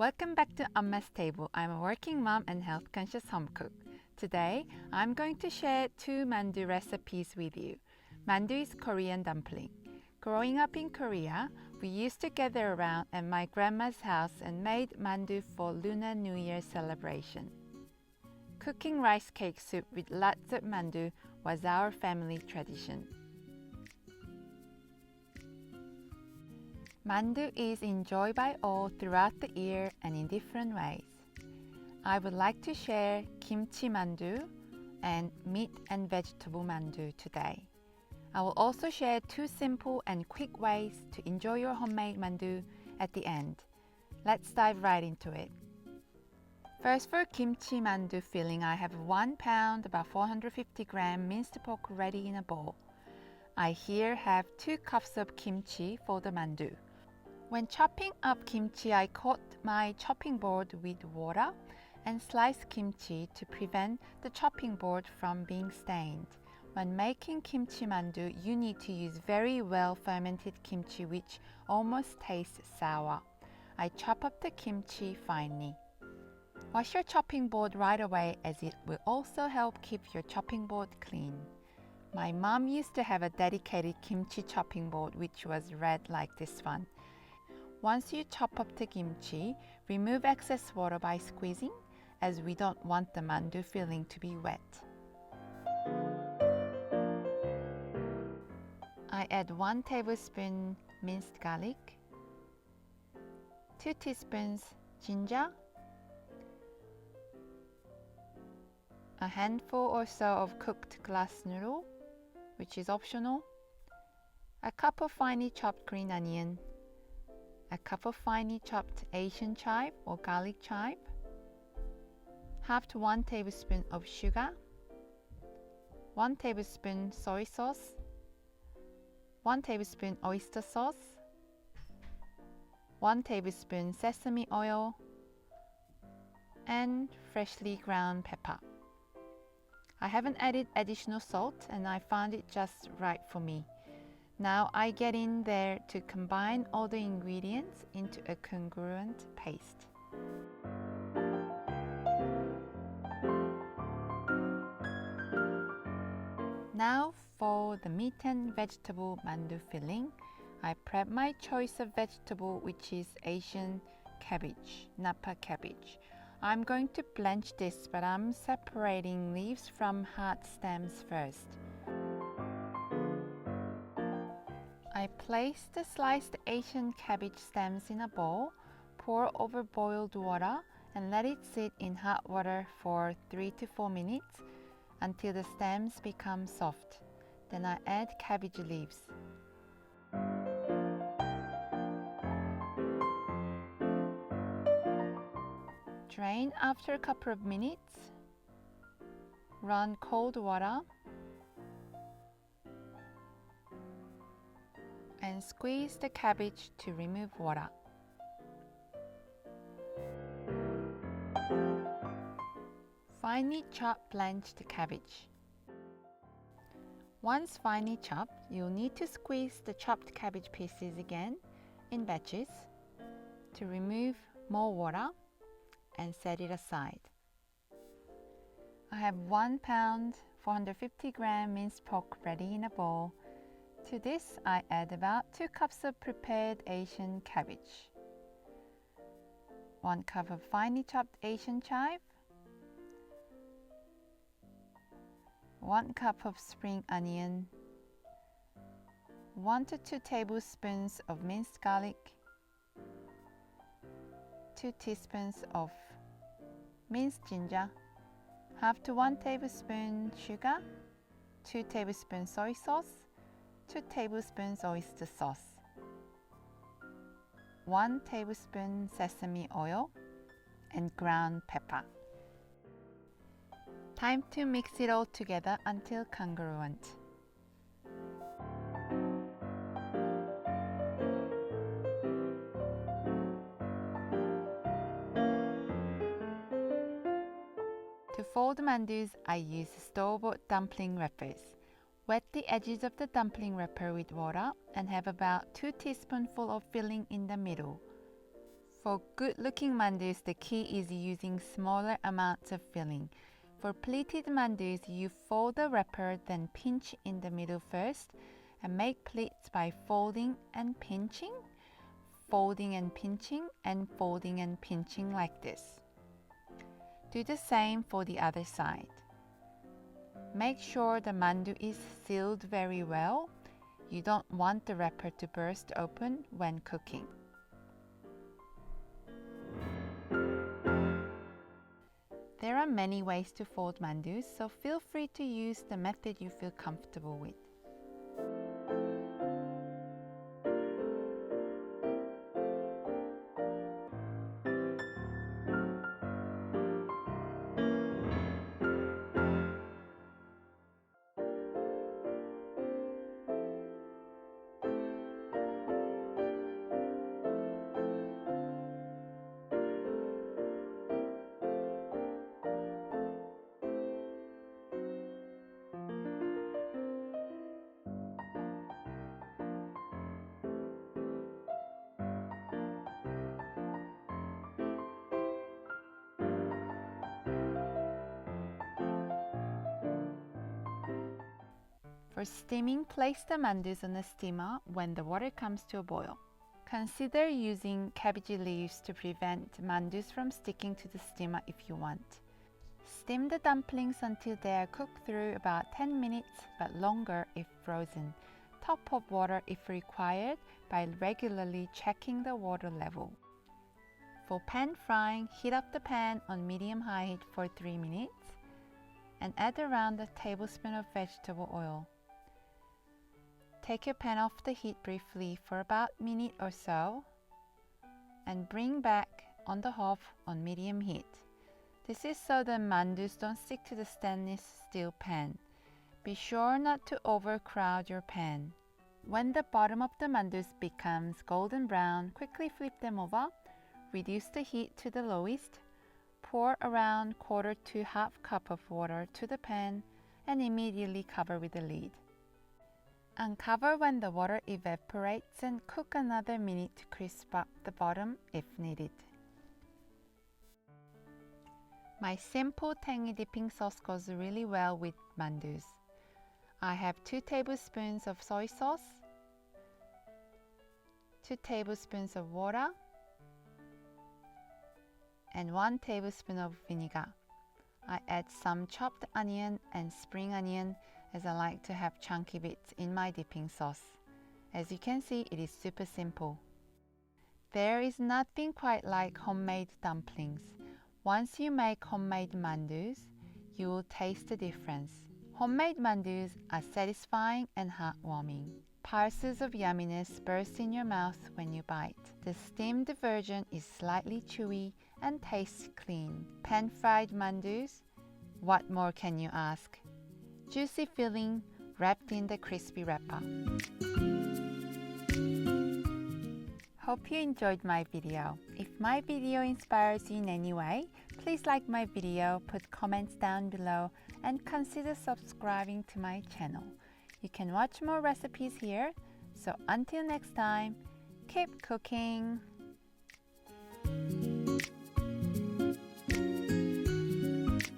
Welcome back to Amma's Table. I'm a working mom and health-conscious home cook. Today, I'm going to share two mandu recipes with you. Mandu is Korean dumpling. Growing up in Korea, we used to gather around at my grandma's house and made mandu for Lunar New Year celebration. Cooking rice cake soup with lots of mandu was our family tradition. Mandu is enjoyed by all throughout the year and in different ways. I would like to share kimchi mandu and meat and vegetable mandu today. I will also share two simple and quick ways to enjoy your homemade mandu at the end. Let's dive right into it. First, for kimchi mandu filling, I have 1 pound, about 450 grams minced pork ready in a bowl. I here have 2 cups of kimchi for the mandu. When chopping up kimchi, I coat my chopping board with water and slice kimchi to prevent the chopping board from being stained. When making kimchi mandu, you need to use very well-fermented kimchi which almost tastes sour. I chop up the kimchi finely. Wash your chopping board right away as it will also help keep your chopping board clean. My mom used to have a dedicated kimchi chopping board which was red like this one. Once you chop up the kimchi, remove excess water by squeezing, as we don't want the mandu filling to be wet. I add 1 tablespoon minced garlic, 2 teaspoons ginger, a handful or so of cooked glass noodle, which is optional, a cup of finely chopped green onion, a cup of finely chopped Asian chive or garlic chive, half to 1 tablespoon of sugar, 1 tablespoon soy sauce, 1 tablespoon oyster sauce, 1 tablespoon sesame oil, and freshly ground pepper. I haven't added additional salt and I found it just right for me. Now I get in there to combine all the ingredients into a congruent paste. Now for the meat and vegetable mandu filling, I prep my choice of vegetable, which is Asian cabbage, Napa cabbage. I'm going to blanch this, but I'm separating leaves from hard stems first. I place the sliced Asian cabbage stems in a bowl, pour over boiled water, and let it sit in hot water for 3 to 4 minutes until the stems become soft. Then I add cabbage leaves. Drain after a couple of minutes. Run cold water and squeeze the cabbage to remove water. Finely chop blanched cabbage. Once finely chopped, you'll need to squeeze the chopped cabbage pieces again in batches to remove more water and set it aside. I have 1 pound, 450 grams minced pork ready in a bowl. To this, I add about 2 cups of prepared Asian cabbage, 1 cup of finely chopped Asian chive, 1 cup of spring onion, 1 to 2 tablespoons of minced garlic, 2 teaspoons of minced ginger, half to 1 tablespoon sugar, 2 tablespoons soy sauce, 2 tablespoons oyster sauce, 1 tablespoon sesame oil, and ground pepper. Time to mix it all together until congruent. To fold mandus, I use store-bought dumpling wrappers. Wet the edges of the dumpling wrapper with water and have about 2 teaspoonfuls of filling in the middle. For good-looking mandus, the key is using smaller amounts of filling. For pleated mandus, you fold the wrapper, then pinch in the middle first, and make pleats by folding and pinching, folding and pinching, and folding and pinching like this. Do the same for the other side. Make sure the mandu is sealed very well. You don't want the wrapper to burst open when cooking. There are many ways to fold mandus, so feel free to use the method you feel comfortable with. For steaming, place the mandus on a steamer when the water comes to a boil. Consider using cabbage leaves to prevent mandus from sticking to the steamer if you want. Steam the dumplings until they are cooked through about 10 minutes, but longer if frozen. Top of water if required by regularly checking the water level. For pan frying, heat up the pan on medium-high heat for 3 minutes and add around a tablespoon of vegetable oil. Take your pan off the heat briefly for about a minute or so and bring back on the hob on medium heat. This is so the mandus don't stick to the stainless steel pan. Be sure not to overcrowd your pan. When the bottom of the mandus becomes golden brown, quickly flip them over, reduce the heat to the lowest, pour around 1/4 to 1/2 cup of water to the pan and immediately cover with the lid. Uncover when the water evaporates and cook another minute to crisp up the bottom if needed. My simple tangy dipping sauce goes really well with mandus. I have 2 tablespoons of soy sauce, 2 tablespoons of water, and 1 tablespoon of vinegar. I add some chopped onion and spring onion as I like to have chunky bits in my dipping sauce. As you can see, it is super simple. There is nothing quite like homemade dumplings. Once you make homemade mandus, you will taste the difference. Homemade mandus are satisfying and heartwarming. Parcels of yumminess burst in your mouth when you bite. The steamed version is slightly chewy and tastes clean. Pan-fried mandus, what more can you ask? Juicy filling wrapped in the crispy wrapper. Hope you enjoyed my video. If my video inspires you in any way, please like my video, put comments down below, and consider subscribing to my channel. You can watch more recipes here. So until next time, keep cooking!